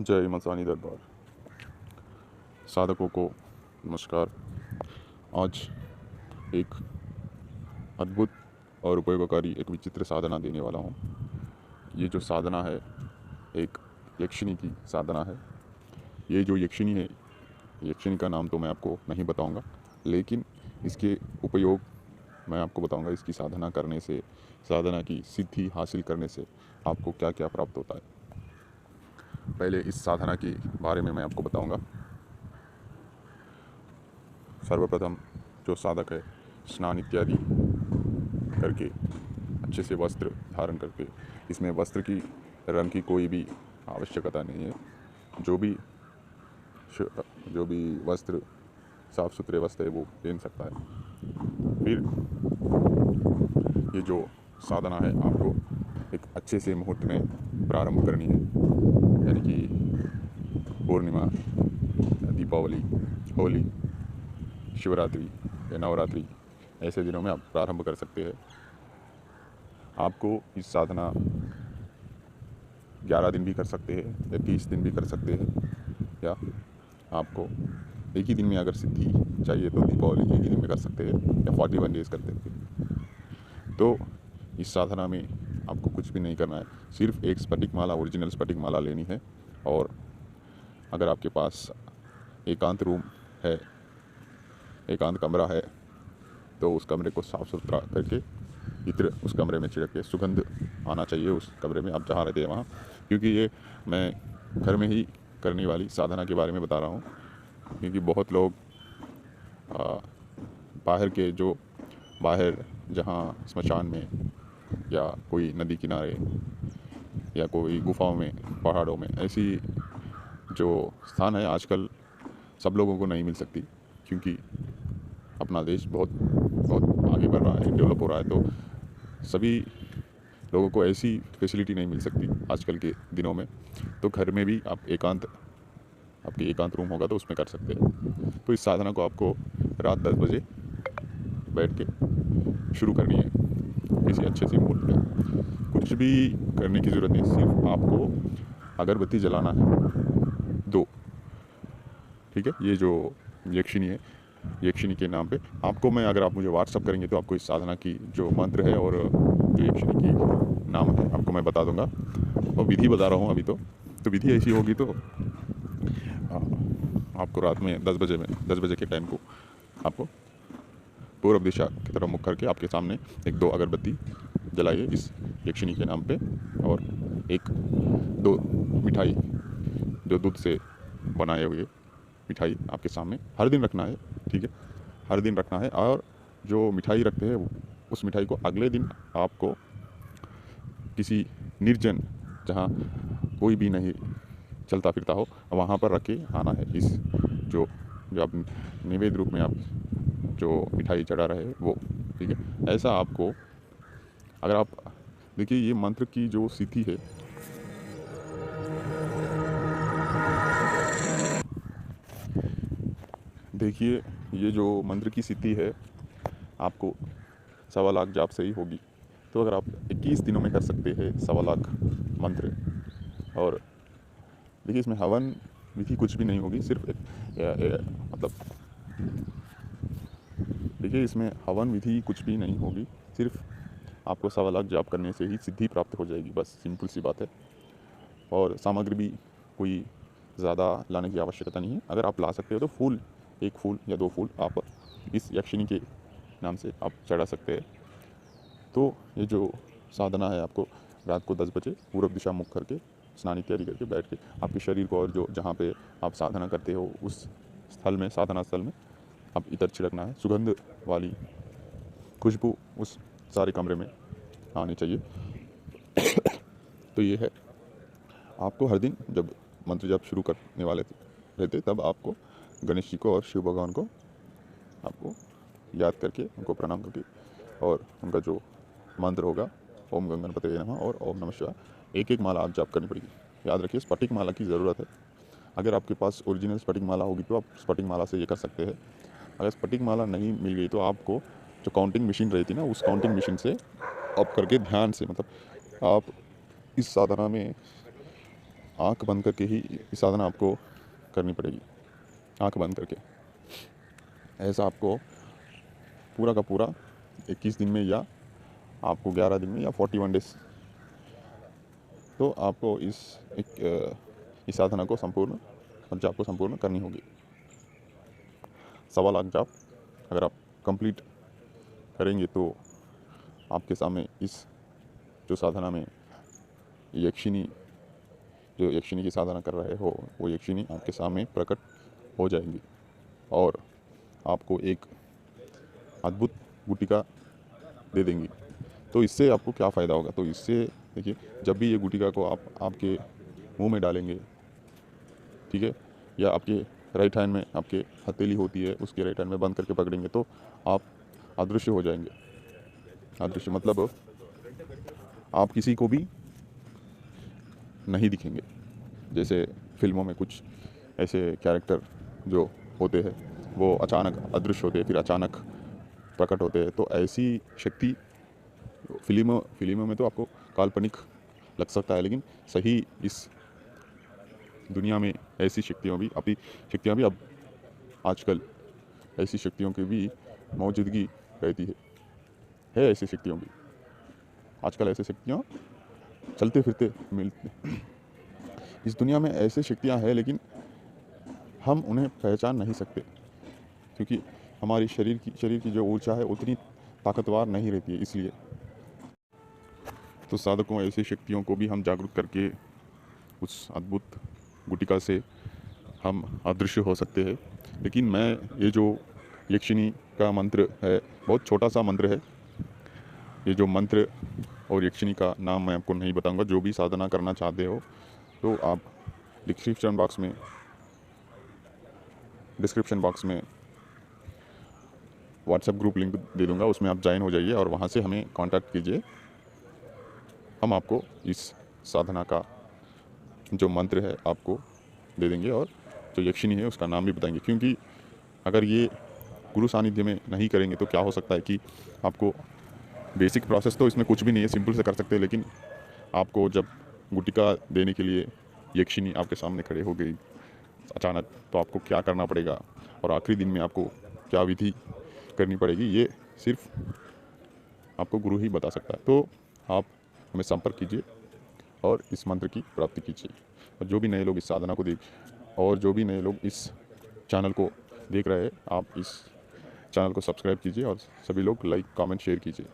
जय मसानी दरबार। साधकों को नमस्कार। आज एक अद्भुत और उपयोगकारी एक विचित्र साधना देने वाला हूँ। ये जो साधना है एक यक्षिणी की साधना है। ये जो यक्षिणी है, यक्षिणी का नाम तो मैं आपको नहीं बताऊँगा, लेकिन इसके उपयोग मैं आपको बताऊँगा। इसकी साधना करने से, साधना की सिद्धि हासिल करने से आपको क्या क्या प्राप्त होता है। पहले इस साधना के बारे में मैं आपको बताऊँगा। सर्वप्रथम जो साधक है, स्नान इत्यादि करके अच्छे से वस्त्र धारण करके, इसमें वस्त्र की रंग की कोई भी आवश्यकता नहीं है। जो भी वस्त्र साफ़ सुथरे वस्त्र है वो पहन सकता है। फिर ये जो साधना है आपको एक अच्छे से मुहूर्त में प्रारंभ करनी है, यानी कि पूर्णिमा, दीपावली, होली, शिवरात्रि या नवरात्रि, ऐसे दिनों में आप प्रारंभ कर सकते हैं। आपको इस साधना 11 दिन भी कर सकते हैं या 30 दिन भी कर सकते हैं, या आपको एक ही दिन में अगर सिद्धि चाहिए तो दीपावली एक ही दिन में कर सकते हैं या 41 डेज़ करते हैं। तो इस साधना में आपको कुछ भी नहीं करना है, सिर्फ एक स्फटिक माला, ओरिजिनल स्फटिक माला लेनी है। और अगर आपके पास एकांत रूम है, एकांत कमरा है, तो उस कमरे को साफ़ सुथरा करके इत्र उस कमरे में छिड़क के, सुगंध आना चाहिए उस कमरे में, आप जहाँ रहते हैं वहाँ। क्योंकि ये मैं घर में ही करने वाली साधना के बारे में बता रहा हूँ, क्योंकि बहुत लोग बाहर जहाँ स्मशान में या कोई नदी किनारे या कोई गुफाओं में, पहाड़ों में, ऐसी जो स्थान है आजकल सब लोगों को नहीं मिल सकती, क्योंकि अपना देश बहुत बहुत आगे बढ़ रहा है, डेवलप हो रहा है। तो सभी लोगों को ऐसी फैसिलिटी नहीं मिल सकती आजकल के दिनों में। तो घर में भी आपकी एकांत रूम होगा तो उसमें कर सकते हैं। तो इस साधना को आपको रात 10 बजे बैठ के शुरू करनी है, किसी अच्छे से मुहूर्त में। कुछ भी करने की ज़रूरत नहीं, सिर्फ आपको अगरबत्ती जलाना है 2। ठीक है। ये जो यक्षिणी है, यक्षिणी के नाम पे आपको मैं, अगर आप मुझे व्हाट्सअप करेंगे तो आपको इस साधना की जो मंत्र है और जो यक्षिणी की नाम है आपको मैं बता दूंगा। और विधि बता रहा हूँ अभी तो विधि ऐसी होगी। तो आपको रात में 10 बजे के टाइम को आपको पूर्व दिशा की तरफ मुख करके आपके सामने 1-2 अगरबत्ती जलाइए इस यक्षिणी के नाम पे, और 1-2 मिठाई जो दूध से बनाए हुए मिठाई आपके सामने हर दिन रखना है। ठीक है, हर दिन रखना है। और जो मिठाई रखते हैं उस मिठाई को अगले दिन आपको किसी निर्जन, जहाँ कोई भी नहीं चलता फिरता हो, वहाँ पर रख के आना है। इस जो जो आप नैवेद्य रूप में आप जो मिठाई चढ़ा रहे हैं वो। ठीक है। ऐसा आपको, अगर आप देखिए ये मंत्र की जो सिद्धि है, देखिए ये जो मंत्र की सिद्धि है आपको 1.25 लाख जाप से ही होगी। तो अगर आप 21 दिनों में कर सकते हैं 1.25 लाख मंत्र। और देखिए इसमें हवन विधि कुछ भी नहीं होगी, सिर्फ मतलब देखिए इसमें हवन विधि कुछ भी नहीं होगी, सिर्फ आपको 1.25 लाख जाप करने से ही सिद्धि प्राप्त हो जाएगी, बस सिंपल सी बात है। और सामग्री भी कोई ज़्यादा लाने की आवश्यकता नहीं है। अगर आप ला सकते हो तो फूल, 1 फूल या 2 फूल आप इस यक्षिणी के नाम से आप चढ़ा सकते हैं। तो ये जो साधना है आपको रात को 10 बजे पूर्व दिशा मुख करके, स्नान इत्यादि करके बैठ के आपके शरीर को, और जो जहाँ पे आप साधना करते हो उस स्थल में, साधना स्थल में आप इतर छिड़कना है। सुगंध वाली खुशबू उस सारे कमरे में आनी चाहिए। तो ये है, आपको हर दिन जब मंत्र जाप शुरू करने वाले रहते तब आपको गणेश जी को और शिव भगवान को आपको याद करके, उनको प्रणाम करके, और उनका जो मंत्र होगा ओम गणपतये नमः और ओम नमः शिवाय, एक माला आप जाप करनी पड़ेगी। याद रखिए स्फटिक माला की ज़रूरत है। अगर आपके पास ओरिजिनल स्फटिक माला होगी तो आप स्फटिक माला से ये कर सकते हैं। अगर स्फटिक माला नहीं मिल गई तो आपको जो काउंटिंग मशीन रहती है ना, उस काउंटिंग मशीन से आप करके ध्यान से, मतलब आप इस साधना में आँख बंद करके ही ये साधना आपको करनी पड़ेगी, आँख बंद करके। ऐसा आपको पूरा का पूरा 21 दिन में, या आपको 11 दिन में, या 41 डेज़, तो आपको इस साधना को संपूर्ण और जाप को संपूर्ण करनी होगी। 1.25 लाख जाप अगर आप कंप्लीट करेंगे तो आपके सामने इस जो साधना में यक्षिणी की साधना कर रहे हो, वो यक्षिणी आपके सामने प्रकट हो जाएंगी और आपको एक अद्भुत गुटिका दे देंगी। तो इससे आपको क्या फ़ायदा होगा? तो इससे देखिए, जब भी ये गुटिका को आप आपके मुंह में डालेंगे, ठीक है, या आपके राइट हैंड में आपके हथेली होती है, उसके राइट हैंड में बंद करके पकड़ेंगे तो आप अदृश्य हो जाएंगे। अदृश्य मतलब आप किसी को भी नहीं दिखेंगे। जैसे फिल्मों में कुछ ऐसे कैरेक्टर जो होते हैं वो अचानक अदृश्य होते हैं, फिर अचानक प्रकट होते हैं। तो ऐसी शक्ति फिल्मों में तो आपको काल्पनिक लग सकता है, लेकिन सही इस दुनिया में ऐसी शक्तियाँ भी अब आजकल ऐसी शक्तियों की भी मौजूदगी रहती है ऐसी शक्तियों की। आजकल ऐसी शक्तियाँ चलते फिरते मिलते इस दुनिया में ऐसी शक्तियाँ हैं, लेकिन हम उन्हें पहचान नहीं सकते क्योंकि हमारी शरीर की जो ऊर्जा है उतनी ताकतवर नहीं रहती है। इसलिए तो साधकों ऐसी शक्तियों को भी हम जागरूक करके उस अद्भुत गुटिका से हम अदृश्य हो सकते हैं। लेकिन मैं ये जो यक्षिणी का मंत्र है, बहुत छोटा सा मंत्र है। ये जो मंत्र और यक्षिणी का नाम मैं आपको नहीं बताऊंगा। जो भी साधना करना चाहते हो तो आप डिस्क्रिप्शन बॉक्स में व्हाट्सएप ग्रुप लिंक दे दूंगा, उसमें आप ज्वाइन हो जाइए और वहाँ से हमें कांटेक्ट कीजिए। हम आपको इस साधना का जो मंत्र है आपको दे देंगे और जो यक्षिणी है उसका नाम भी बताएंगे। क्योंकि अगर ये गुरु सानिध्य में नहीं करेंगे तो क्या हो सकता है कि आपको बेसिक प्रोसेस तो इसमें कुछ भी नहीं है, सिंपल से कर सकते हैं, लेकिन आपको जब गुटिका देने के लिए यक्षिणी आपके सामने खड़े हो गई अचानक, तो आपको क्या करना पड़ेगा और आखिरी दिन में आपको क्या विधि करनी पड़ेगी, ये सिर्फ आपको गुरु ही बता सकता है। तो आप हमें संपर्क कीजिए और इस मंत्र की प्राप्ति कीजिए। और जो भी नए लोग इस साधना को जो भी नए लोग इस चैनल को देख रहे हैं, आप इस चैनल को सब्सक्राइब कीजिए और सभी लोग लाइक, कमेंट, शेयर कीजिए।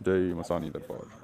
जय मसानी दरबार।